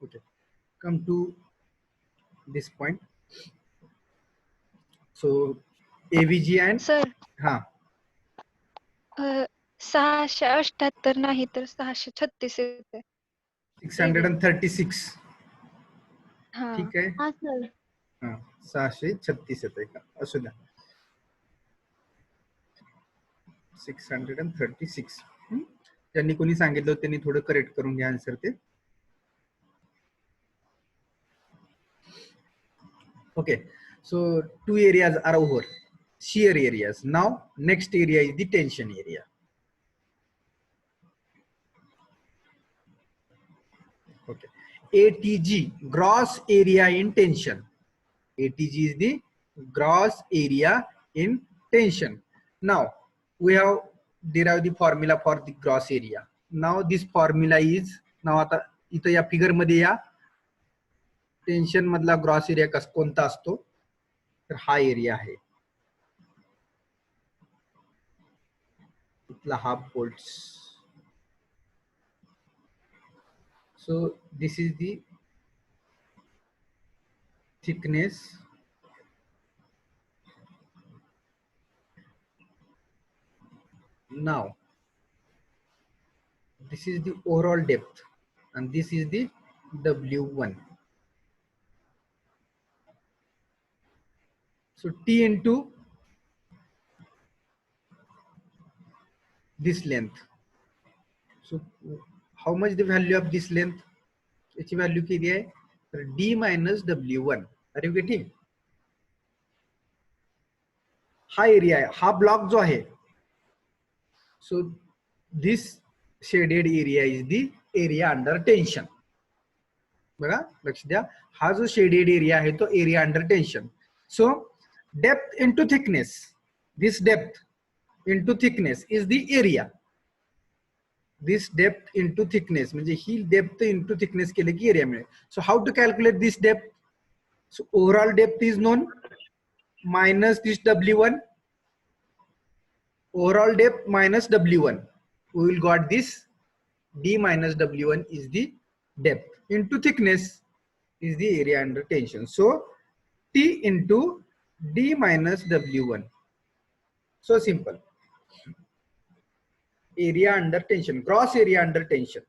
Okay, come to this point. So AVG and sir ha 678 नाही तर 636 येते. 636 हा ठीक आहे. हा सर. हा 636 येत आहे का, असू द्या. 636. ज्यांनी कोणी सांगितलं त्यांनी थोडं करेक्ट करून घ्या आन्सर ते. Okay, so two areas are over, shear areas. Now next area is the tension area. Okay, ATG, gross area in tension. ATG is the gross area in tension. Now we have derived the formula for the gross area. Now this formula is, now आता इथं या figure मध्ये या tension मधला gross area कोणता असतो, तर हा एरिया आहे इथला half bolts. So this is the thickness now. This is the overall depth and this is the W1. So T into this length. So how much the value of this length? इसकी value किती आहे, तर D minus W1. Are you getting? हा area आहे, हा block जो आहे. So this shaded area is the area under tension. बघा लक्ष द्या, हा जो शेडेड एरिया आहे तो area under tension. So depth into thickness, this depth into thickness is the area. This depth into thickness म्हणजे ही डेप्थ इंटू थिकनेस केले की एरिया मिळेल. So how to calculate this depth? So overall depth is known minus this W1. Overall depth minus W1, we will got this D minus W1 is the depth into thickness is the area under tension. So T into D minus W1. So simple. Area under tension, gross area under tension.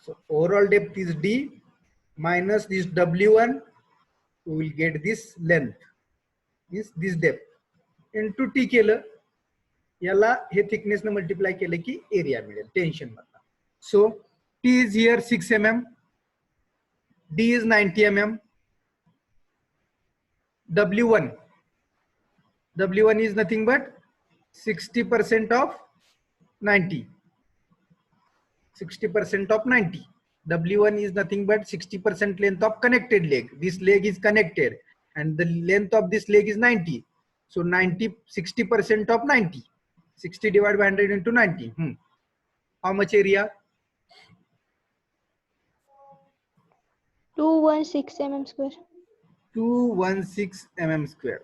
So overall depth is D minus this W1, we will get this length is this depth into T केलं, याला हे thickness ने multiply केलं की area मिळेल tension मधला. सो T is here 6 mm, D is 90 mm, W1 is nothing but 60% of 90. 60% of 90. W1 is nothing but 60% length of connected leg. This leg is connected and the length of this leg is 90. So 60% of 90. 60 divided by 100 into 90. How much area? 216 mm square. 216 mm square.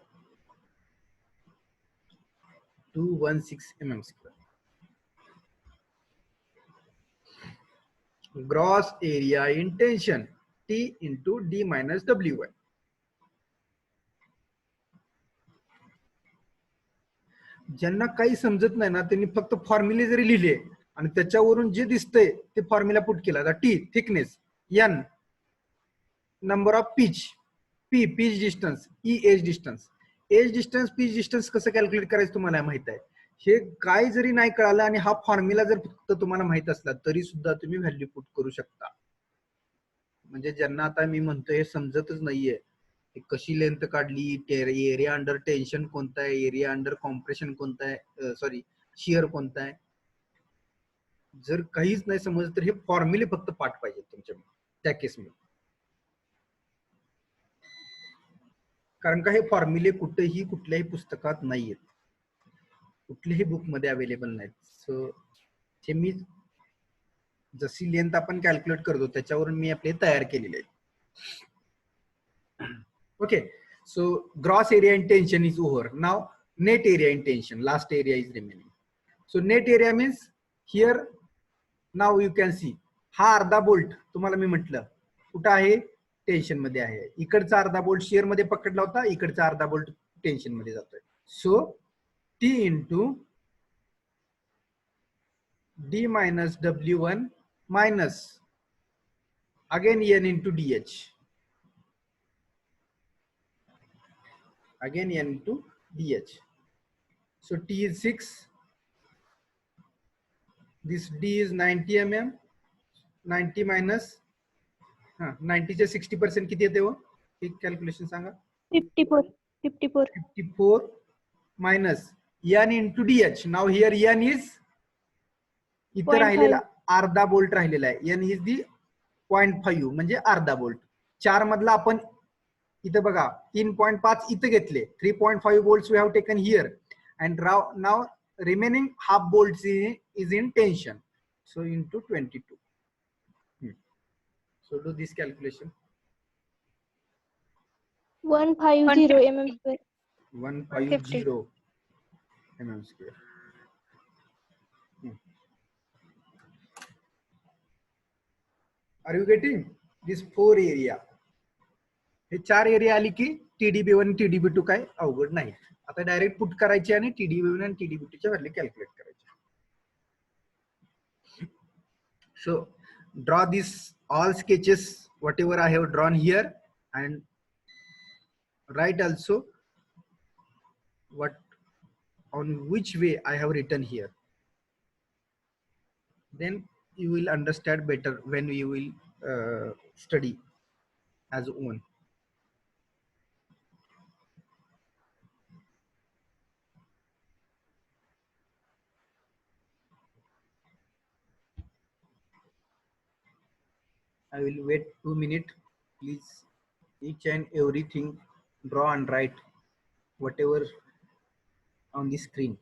216 mm square. Gross area in tension, T into D minus W1. ज्यांना काही समजत नाही ना त्यांनी फक्त फॉर्म्युले जरी लिहिले आणि त्याच्यावरून जे दिसतंय ते फॉर्म्युला पुट केला. T thickness, N number of pitch, P pitch distance, E edge distance. Edge distance pitch distance कसं कॅल्क्युलेट करायचं तुम्हाला माहित आहे. हे काय जरी नाही कळालं आणि हा फॉर्म्युला जर फक्त तुम्हाला माहित असला तरी सुद्धा तुम्ही व्हॅल्यू पुट करू शकता. म्हणजे ज्यांना आता मी म्हणतोय हे समजतच नाहीये कशी लेंथ काढली, एरिया अंडर टेन्शन कोणता आहे, एरिया अंडर कॉम्प्रेशन कोणता आहे, सॉरी शियर कोणता आहे, जर काहीच नाही समजलं तर हे फॉर्म्युले फक्त पाठ पाहिजे तुमच्या त्या केसमध्ये. कारण का हे फॉर्म्युले कुठेही कुठल्याही पुस्तकात नाहीयेत, कुठल्याही बुक मध्ये अवेलेबल नाहीत. सो हे मी जशी लेंथ आपण कॅल्क्युलेट करतो त्याच्यावरून मी आपले तयार केलेले आहेत. Okay, so gross area in tension is over. Now net area in tension, last area is remaining. So net area means here now you can see हा अर्धा बोल्ट तुम्हाला मी म्हटलं कुठं आहे, टेन्शन मध्ये आहे. इकडचा अर्धा बोल्ट शेअर मध्ये पकडला होता, इकडचा अर्धा बोल्ट टेन्शन मध्ये जातोय. So T into D minus W1 minus again N into DH, again n into DH. So T is 6, this D is 90 mm, 90 minus 90 चे 60% किती येते हो, एक calculation Sanga. 54 minus n into DH. Now here n is इथं राहिलेला अर्धा bolt राहिलेला आहे, n is the 0.5 म्हणजे अर्धा बोल्ट. 4 मधला आपण इथं बघा 3.5 इथं घेतले, 3.5 volts we have taken here, and now remaining half bolts is in tension, so into 22. So do this calculation. 150 mm square. 150 mm square. Are you getting this 4 area? हे 4 area आली की TDB1 TDB2 काय अवघड नाही. आता direct put करायचे आणि TDB1 आणि TDB2 च्या व्हॅल्यू कॅल्क्युलेट करायचे. So draw this all sketches whatever I have drawn here and write also what on which way I have written here. Then you will understand better when you will study as own. I will wait 2 minutes. Please, each and everything draw and write whatever on the screen.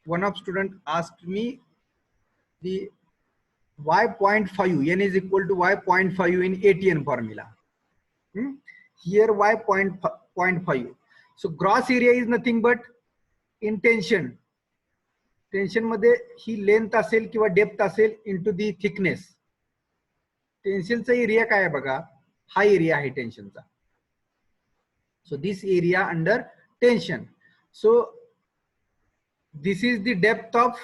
One of student asked me the y.5 n is equal to y.5 in ATN formula. Here y.5. So gross area is nothing but in tension. Tension मध्ये ही length असेल किंवा depth असेल into the thickness. टेन्शनचा area काय आहे बघा, हा एरिया आहे टेन्शनचा. So this area under tension. So this is the depth of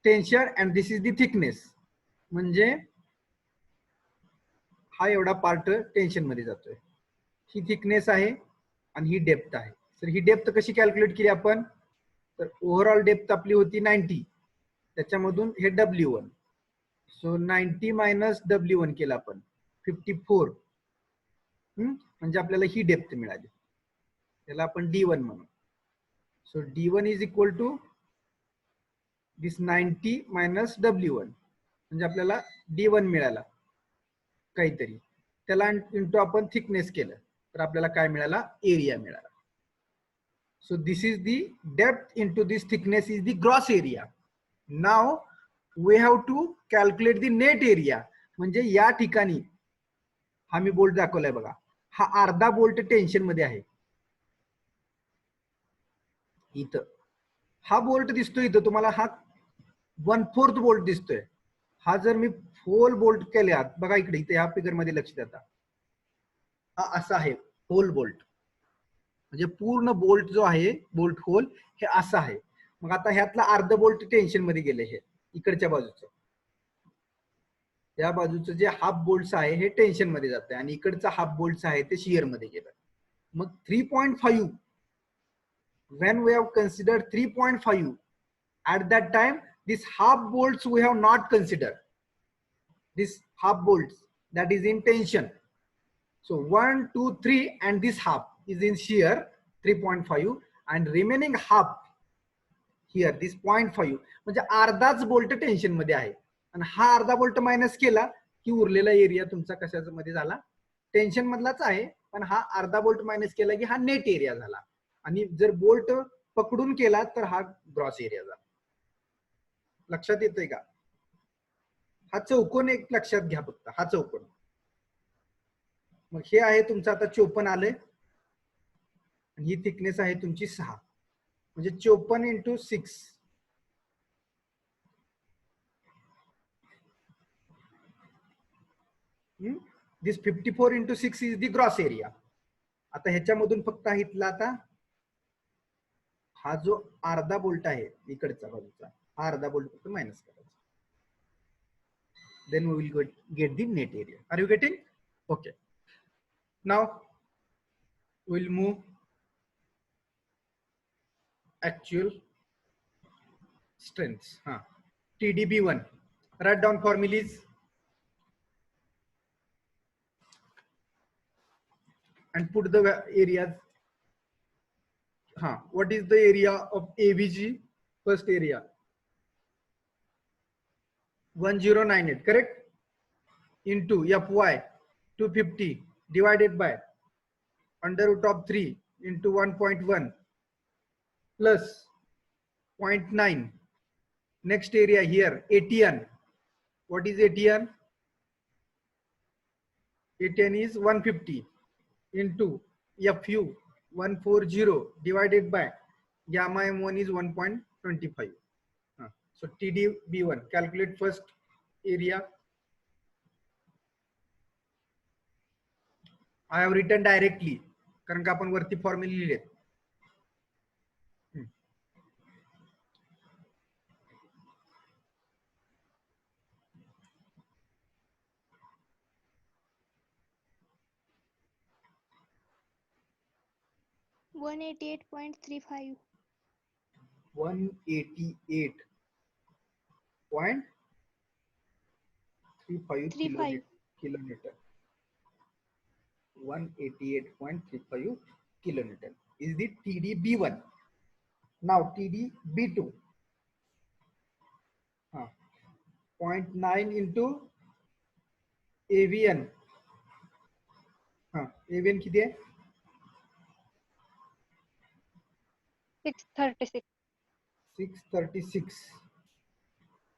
tension and this is the thickness. म्हणजे हा एवढा पार्ट टेन्शन मध्ये जातोय, ही थिकनेस आहे आणि ही डेप्थ आहे. तर ही डेप्थ कशी कॅल्क्युलेट केली आपण, तर ओव्हरऑल डेप्थ आपली होती 90, त्याच्यामधून हे W1. सो 90 मायनस W1 केला आपण 54, म्हणजे आपल्याला ही डेप्थ मिळाली, त्याला आपण D1 म्हणू. So D1 is equal to this 90 minus W1, म्हणजे आपल्याला D1 मिळाला काहीतरी, त्याला इंटू आपण थिकनेस केलं तर आपल्याला काय मिळाला, एरिया मिळाला. So this is the depth into this thickness is the gross area. Now we have to calculate the net area. म्हणजे या ठिकाणी हा मी बोल्ट दाखवलाय बघा, हा अर्धा बोल्ट टेन्शन मध्ये आहे. इथं हा बोल्ट दिसतोय, इथं तुम्हाला हा 1/4 बोल्ट दिसतोय. हा जर मी होल बोल्ट केले बघा इकडे, इथे या फिगर मध्ये लक्ष द्या. हा असा आहे होल बोल्ट, म्हणजे पूर्ण बोल्ट जो आहे बोल्ट होल हे असं आहे. मग आता ह्यातला अर्ध बोल्ट टेन्शन मध्ये गेले, हे इकडच्या बाजूचं, या बाजूचं जे हाफ बोल्ट आहे हे टेन्शन मध्ये जात आहे आणि इकडचा हाफ बोल्ट आहे ते शियर मध्ये गेलं. मग 3.5 when we have considered 3.5 at that time this half bolts we have not considered, this half bolts that is in tension. So 1 2 3 and this half is in shear 3.5 and remaining half here this 0.5, म्हणजे अर्धाच bolt tension मध्ये आहे. आणि हा अर्धा bolt minus केला की उरलेला area तुमचा कशाचा मध्ये झाला, टेन्शन मधलाच आहे, पण हा अर्धा बोल्ट मायनस केला की हा नेट एरिया झाला. आणि जर बोल्ट पकडून केला तर हा ग्रॉस एरिया झाला. लक्षात येतंय का? हा चौकोन एक लक्षात घ्या फक्त, हा चौकोन. मग हे आहे तुमचं आता 54 आलंय आणि ही थिकनेस आहे तुमची 6, म्हणजे 54 into 6. This 54 into 6 is the gross area. आता ह्याच्यामधून फक्त इथला आता हा जो अर्धा बोल्ट आहे इकडचा बाजूचा, हा अर्धा बोल्ट फक्त मायनस करायचा. Then we will get the net area. Are you getting? Okay. Now we'll move actual strengths. TDB1. Write down formulas and put the areas. What is the area of AVG? First area 1098, correct? Into FY 250 divided by under root of 3 into 1.1 plus 0.9. Next area here, ATN. What is ATN? ATN is 150 into FU 140 divided by gamma M1 is 1.25. So TDB1, calculate first area. I have written directly कारण का आपण वरती formula लिहिलेत. 188.35. 188.35 kilometer. 188.35 kilometer is the TDB1. Now TDB2. 0.9 into AVN. AVN किती आहे? 636 636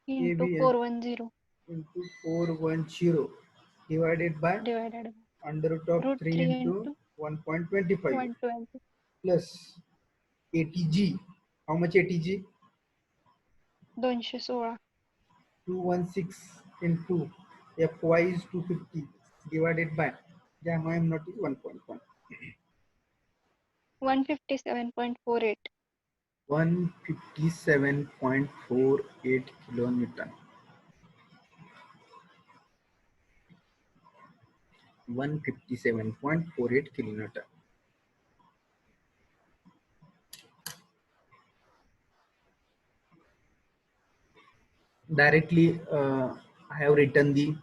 into AVN 410 into 410 divided by divided under root of root 3 into 1.25 120 plus ATG. How much ATG? 216 216 into FY is 250 divided by gamma M naught is 1.1. 157.48 157.48 kilonewton. 157.48 kilonewton. Directly I have written the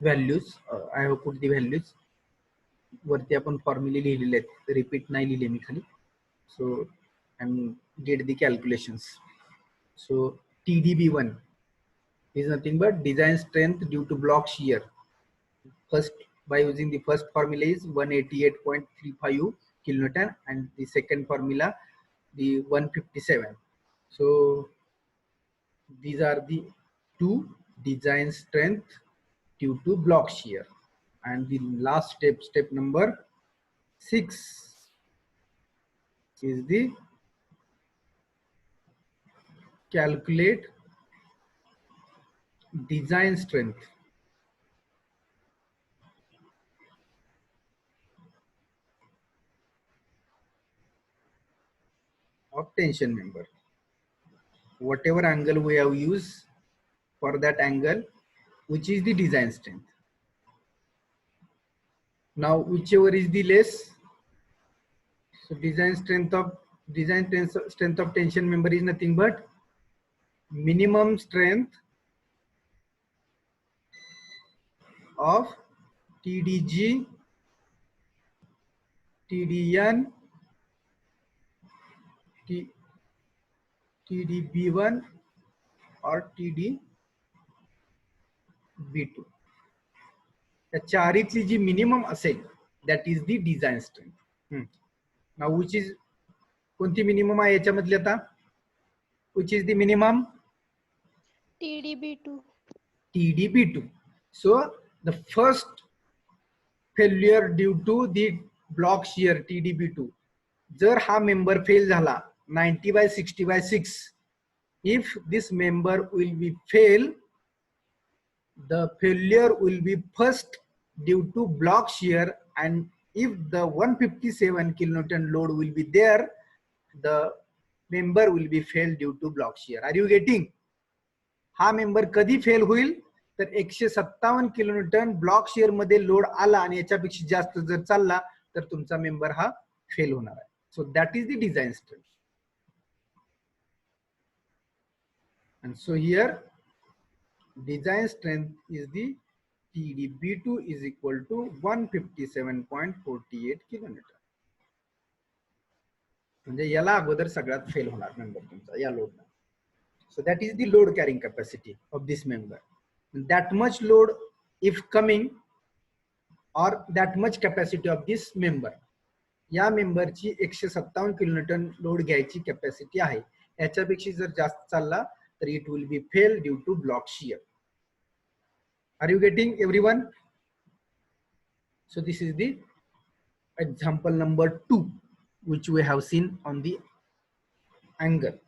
values. I have put the values. वरती आपण फॉर्म्युले लिहिलेले आहेत, repeat नाही लिहिले मी खाली. So and get the calculations. So TDB1 is nothing but design strength due to block shear. First, by using the first formula is 188.35 kilonewton and the second formula the 157. So these are the two design strength due to block shear. And the last step, step number 6 is the calculate design strength of tension member. Whatever angle we have used for that angle, which is the design strength. Now whichever is the less, so design strength of tension member is nothing but minimum strength of TDG, TDN, TDB1 or TDB2. त्या चारीतली जी minimum असेल that is the design strength. Now which is कोणती minimum आहे याच्यामधली आता? Which is the minimum? TDB2. TDB2. So the first failure due to the block shear TDB2, जर हा member fail झाला 90/60/6, if this member will be fail, the failure will be first due to block shear, and if the 157 kilonewton load will be there, the member will be fail due to block shear. Are you getting? हा member कधी fail होईल तर 157 kilonewton block share मध्ये load आला आणि याच्यापेक्षा जास्त जर चालला तर तुमचा मेंबर हा फेल होणार आहे. So that is the design strength. And so here design strength is the TDB2 is equal to 157.48 kilometre. म्हणजे याला अगोदर सगळ्यात फेल होणार मेंबर तुमचा या लोडला. So that is the load carrying capacity of this member. That much load if coming, or that much capacity of this member. या मेंबरची 157 kilonewton load घ्यायची कॅपॅसिटी आहे. याच्यापेक्षा जर जास्त चालला तर it will be fail due to block shear. Are you getting everyone? So this is the example number 2 which we have seen on the angle.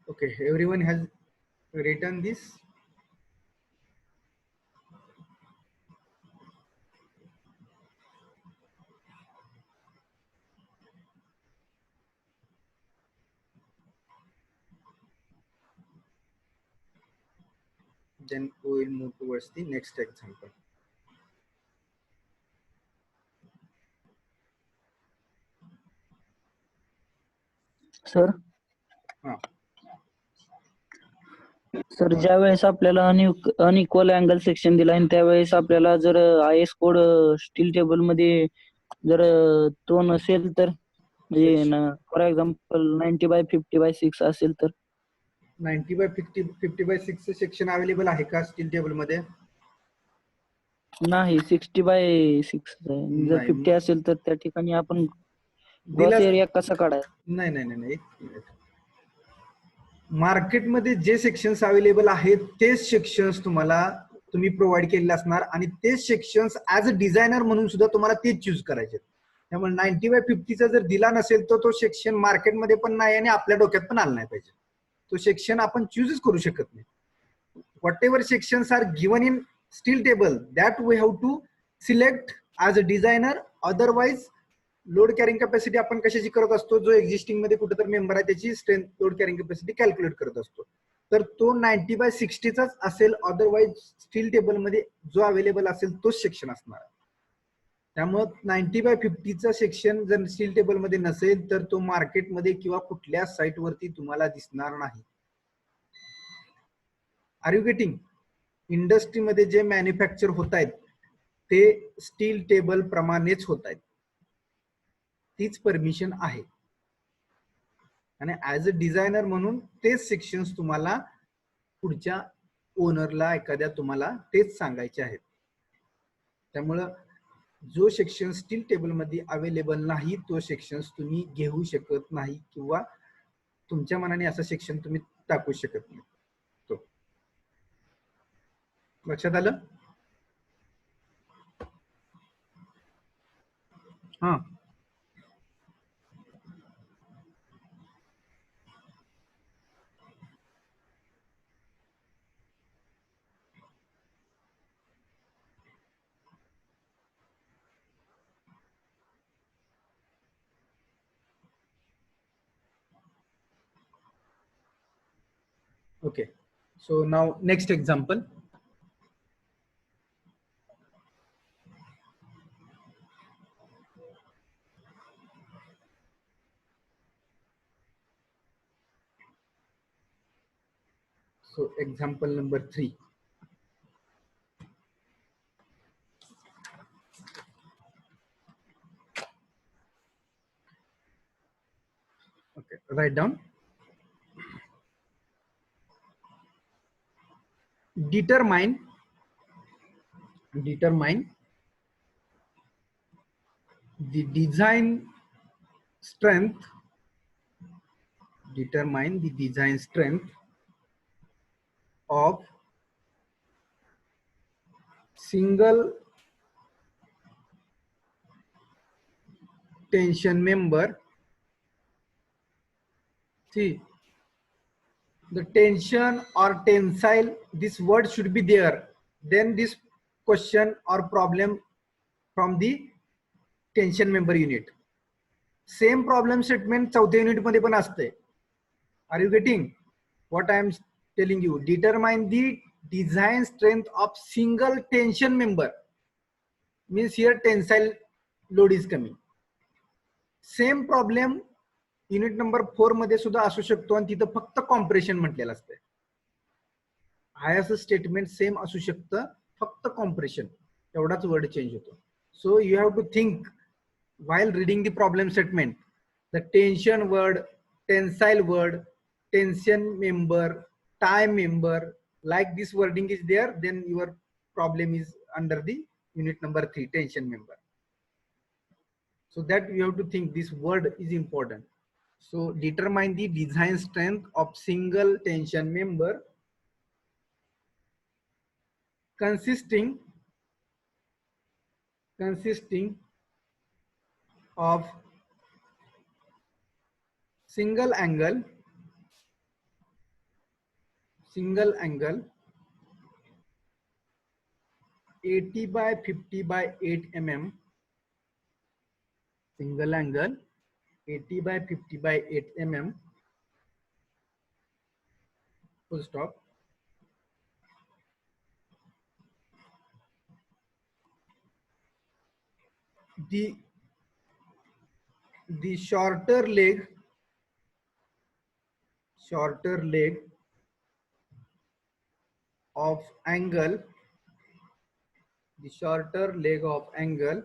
Okay, everyone has written this. Then we will move towards the next example. Sir हाँ. Sir ज्या वेळेस आपल्याला unequal angle section दिला आणि त्यावेळेस आपल्याला जर IS code steel table मध्ये जर तो नसेल तर म्हणजे फॉर एक्झाम्पल 90/50/6 असेल तर 90/50/6 सेक्शन अवेलेबल आहे का स्टील टेबल मध्ये? नाही, 60/6 आहे. जर 50 असेल तर त्या ठिकाणी आपण ग्रॉस एरिया कसा काढायचा? नाही. मार्केटमध्ये जे सेक्शन्स अवेलेबल आहेत तेच सेक्शन्स तुम्ही प्रोव्हाइड केलेले असणार आणि तेच सेक्शन्स ऍज अ डिझायनर म्हणून सुद्धा तुम्हाला तेच चूज करायचे. त्यामुळे 90/50 जर दिला नसेल तर तो सेक्शन मार्केटमध्ये पण नाही आणि आपल्या डोक्यात पण आला नाही पाहिजे. तो सेक्शन आपण चूजच करू शकत नाही. Whatever sections are given in steel table that we have to select as a designer. Otherwise load carrying capacity आपण कशाची करत असतो? जो एक्झिस्टिंग मध्ये कुठेतरी मेंबर आहे त्याची strength load carrying capacity calculate करत असतो. तर तो 90/60चाच असेल. अदरवाइज स्टील टेबल मध्ये जो अवेलेबल असेल तोच सेक्शन असणार. त्यामुळे 90/50चा सेक्शन जर स्टील टेबल मध्ये नसेल तर तो मार्केटमध्ये किंवा कुठल्या साईट वरती तुम्हाला दिसणार नाही. Are you getting? इंडस्ट्रीमध्ये जे मॅन्युफॅक्चर होत आहेत ते स्टील टेबल प्रमाणेच होत आहेत. तीच परमिशन आहे आणि ऍज अ डिझायनर म्हणून तेच सेक्शन्स तुम्हाला पुढच्या ओनरला एखाद्या तुम्हाला तेच सांगायचे आहेत. त्यामुळं जो सेक्शन स्टील टेबल मध्ये अवेलेबल नाही तो सेक्शन्स तुम्ही घेऊ शकत नाही किंवा तुमच्या मनाने असा सेक्शन तुम्ही टाकू शकत नाही. तो लक्षात आलं? हा. Okay, so now next example. So example number 3. Write down. Determine the design strength. Determine the design strength of single tension member. See, the tension or tensile, this word should be there. Then this question or problem from the tension member unit. Same problem statement चौथ्या unit मध्ये पण असते. Are you getting what I am telling you? Determine the design strength of single tension member. Means here tensile load is coming. Same problem unit number 4 मध्ये सुद्धा असू शकतो आणि तिथं फक्त कॉम्प्रेशन म्हटलेलं असतं. हाय असं स्टेटमेंट सेम असू शकतं, फक्त कॉम्प्रेशन एवढाच वर्ड चेंज होतो. So you have to think while reading the problem statement, the tension word, tensile word, tension member, tie member, like this wording is there, then your problem is under the unit number 3, tension member. So that you have to think this word is important. So determine the design strength of single tension member consisting of single angle 80 by 50 by 8 mm, single angle 80 by 50 by 8 mm, full stop. The shorter leg of angle, the shorter leg of angle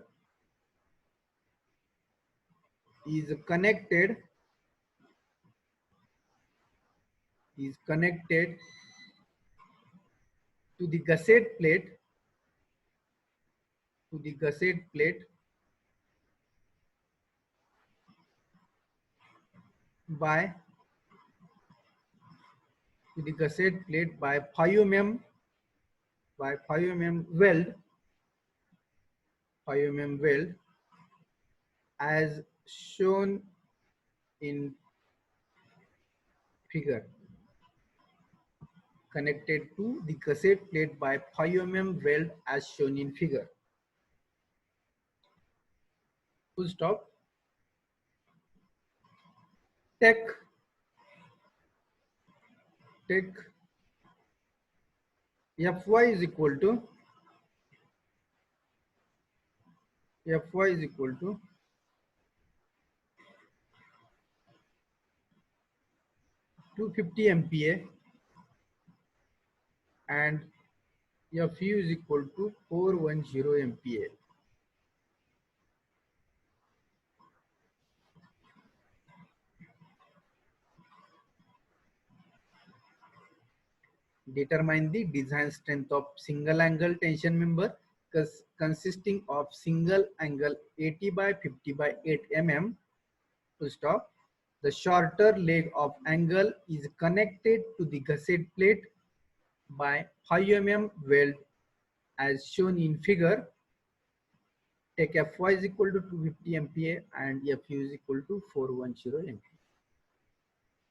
is connected to the gusset plate by 5 mm weld as shown in figure. Connected to the gusset plate by 5 mm weld as shown in figure. Full stop. Take Fy is equal to 250 MPa and Fu is equal to 410 MPa. Determine the design strength of single angle tension member consisting of single angle 80 by 50 by 8 mm. Full stop. The shorter leg of angle is connected to the gusset plate by 5 mm weld as shown in figure. Take Fy is equal to 250 MPa and Fu is equal to 410 MPa.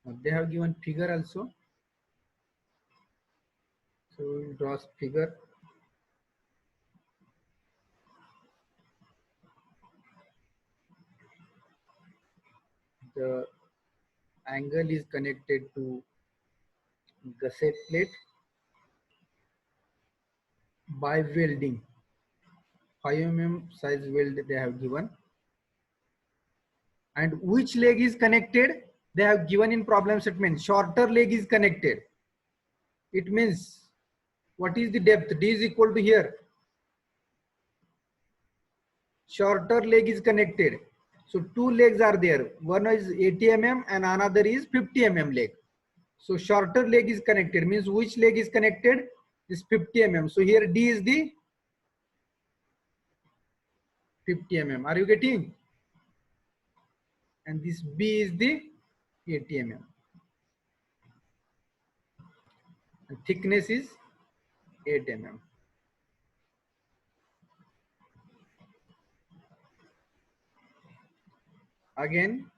Now they have given figure also. So we'll draw figure. The angle is connected to gusset plate by welding. 5 mm size weld they have given. And which leg is connected? They have given in problem statement. Shorter leg is connected. It means what is the depth? D is equal to here. Shorter leg is connected. So 2 legs are there. One is 80 mm and another is 50 mm leg. So shorter leg is connected, means which leg is connected? This 50 mm. So here D is the 50 mm. Are you getting? And this B is the 80 mm. And thickness is 8 mm. Again,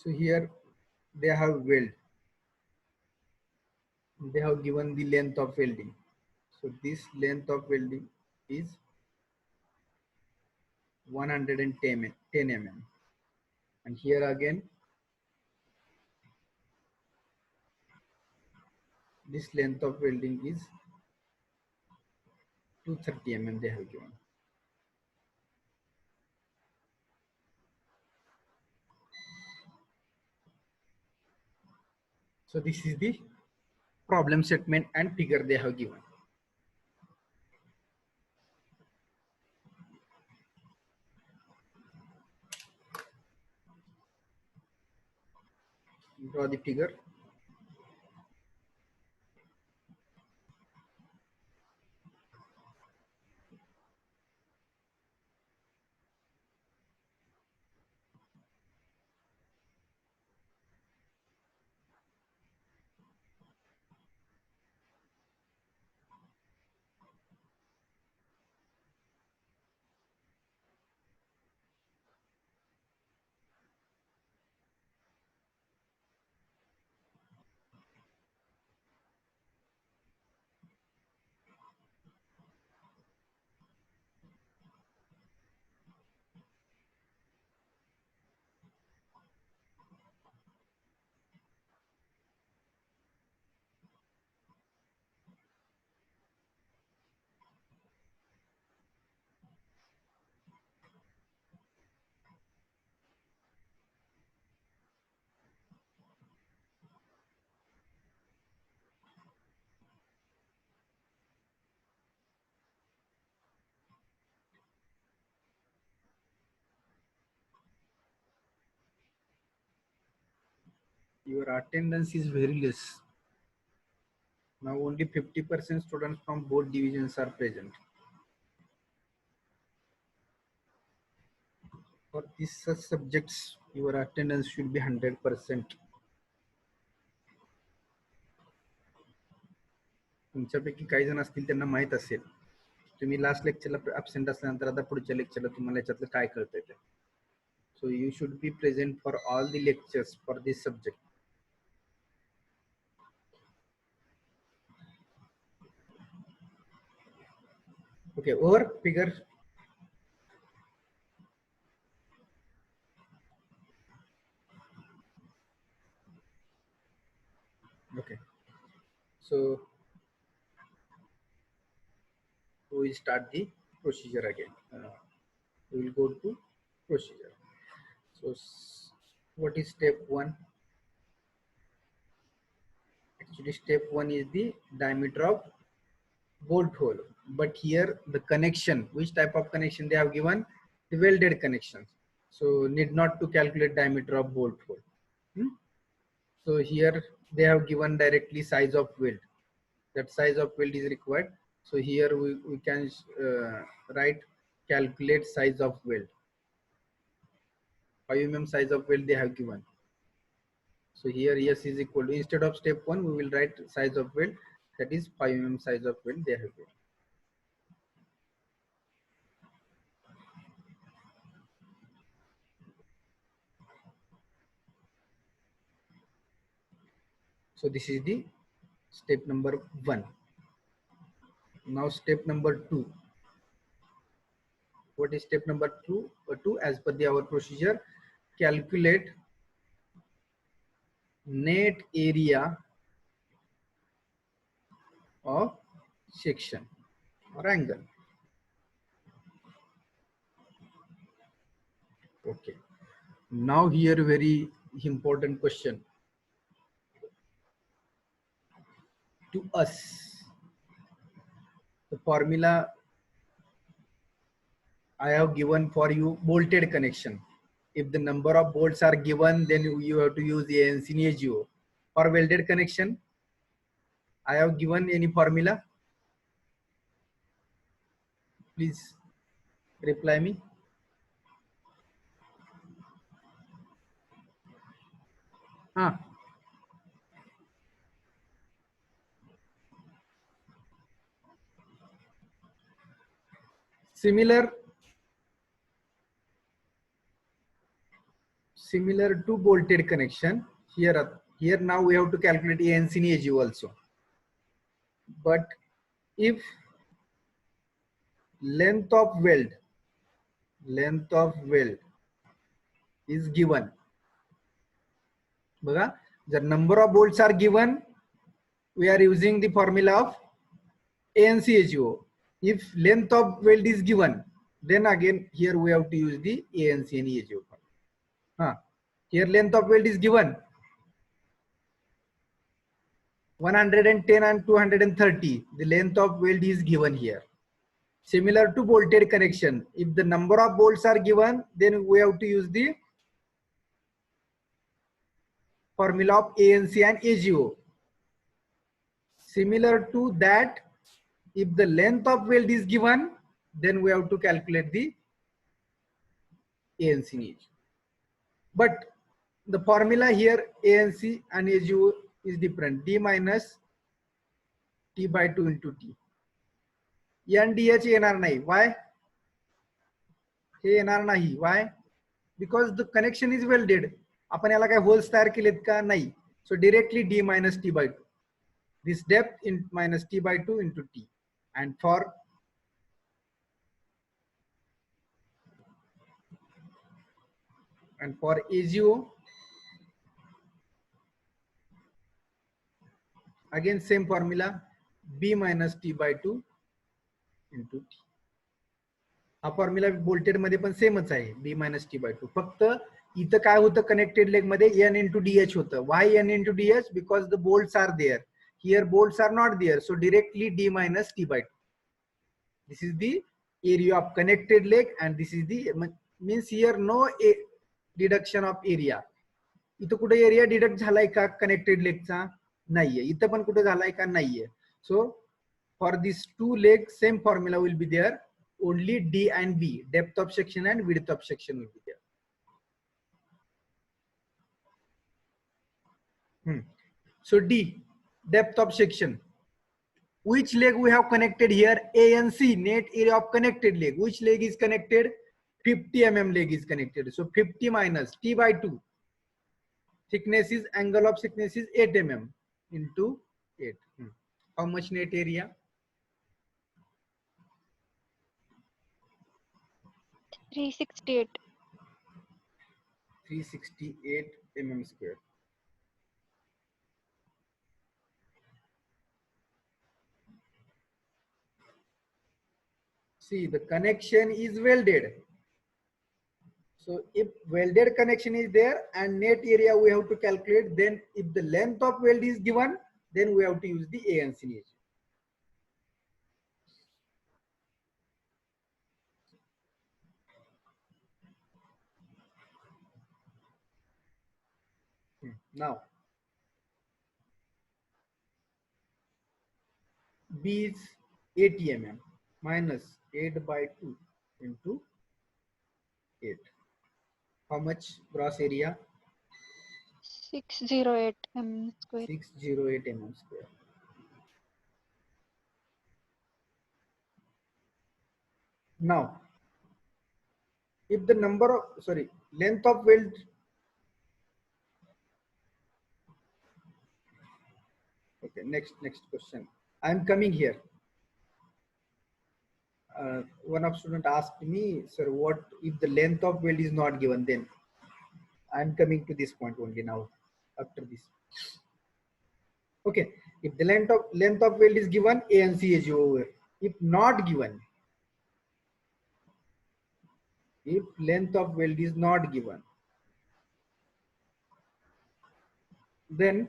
so here they have weld. They have given the length of welding. So this length of welding is 110 mm. And here again, this length of welding is 230 mm they have given. So this is the problem statement and figure they have given. Draw the figure. Your attendance is very less. Now only 50% students from both divisions are present. For these such subjects, your attendance should be 100%. तुमच्यापैकी काही जण असतील त्यांना माहित असेल तुम्ही last लेक्चरला absent असल्यानंतर आता पुढच्या लेक्चरला तुम्हाला याच्यातलं काय कळतंय ते. So you should be present for all the lectures for this subject. Okay, over figure. Okay, so we will start the procedure again. We will go to procedure. So what is step 1? Actually step 1 is the diameter of bolt hole, but here the connection, which type of connection they have given? The welded connections. So need not to calculate diameter of bolt hole. So here they have given directly size of weld. That size of weld is required. So here we can write calculate size of weld. 5 mm size of weld they have given. So here S is equal to, instead of step 1 we will write size of weld, that is 5 mm size of weld they have given. So this is the step number 1. Now step number 2. What is step number 2? As per our procedure, calculate net area of section or angle. Okay. Now here very important question to us. The formula I have given for you, bolted connection. If the number of bolts are given, then you have to use ANC and AGO. For welded connection, I have given any formula. Please reply me. Similar to bolted connection. Here now we have to calculate ANC and AGO also. But if length of weld is given, the number of bolts are given, we are using the formula of ANC AGO. If length of weld is given, then again here we have to use the ANC and AGO. Here length of weld is given 110 and 230. The length of weld is given here. Similar to bolted connection, if the number of bolts are given, then we have to use the formula of ANC and AGO. Similar to that, if the length of weld is given, then we have to calculate the ANC and AGO. But the formula here, ANC and AGO, is different. D minus T by 2 into T. NDH येणार नाही. Why? हे येणार नाही. Why? Because the connection is welded. आपण याला काय holes तयार केलेत का? नाही. So directly D minus T by 2. This depth in minus T by 2 into T. And for AGO, again same formula, B minus T by 2 into T. हा formula bolted मध्ये पण सेमच आहे, B minus T by 2. फक्त इथं काय होतं connected leg मध्ये N into DH होतं. Why N into DH? Because the bolts are there. Here bolts are not there. So directly D minus T by 2. This is the area of connected leg and this is the, means here no deduction of area. इथं कुठे area deduct झालाय का connected लेगचा? नाहीये. इथं पण कुठे झालाय का? नाहीये. So for these two legs, same formula will be there. Only D and B, depth of section and width of section will be there. So D, depth of section. Which leg we have connected here? A and C, net area of connected leg. Which leg is connected? 50 mm leg is connected. So 50 minus T by 2. Thickness is, angle of thickness is 8 mm into 8. How much net area? 368. 368 mm square. See, the connection is welded. So if welded connection is there and net area we have to calculate, then if the length of weld is given, then we have to use the ANC and AGO. Now, B is 80 mm minus 8 by 2 into 8. How much gross area? 608 mm square. 608 mm square. Now, if the length of weld, okay, next question. I am coming here. one of student asked me, sir, what if the length of weld is not given? Then I'm coming to this point only now. After this, okay. If the length of weld is given, A and C is over. If not given, if length of weld is not given, then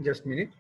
just a minute.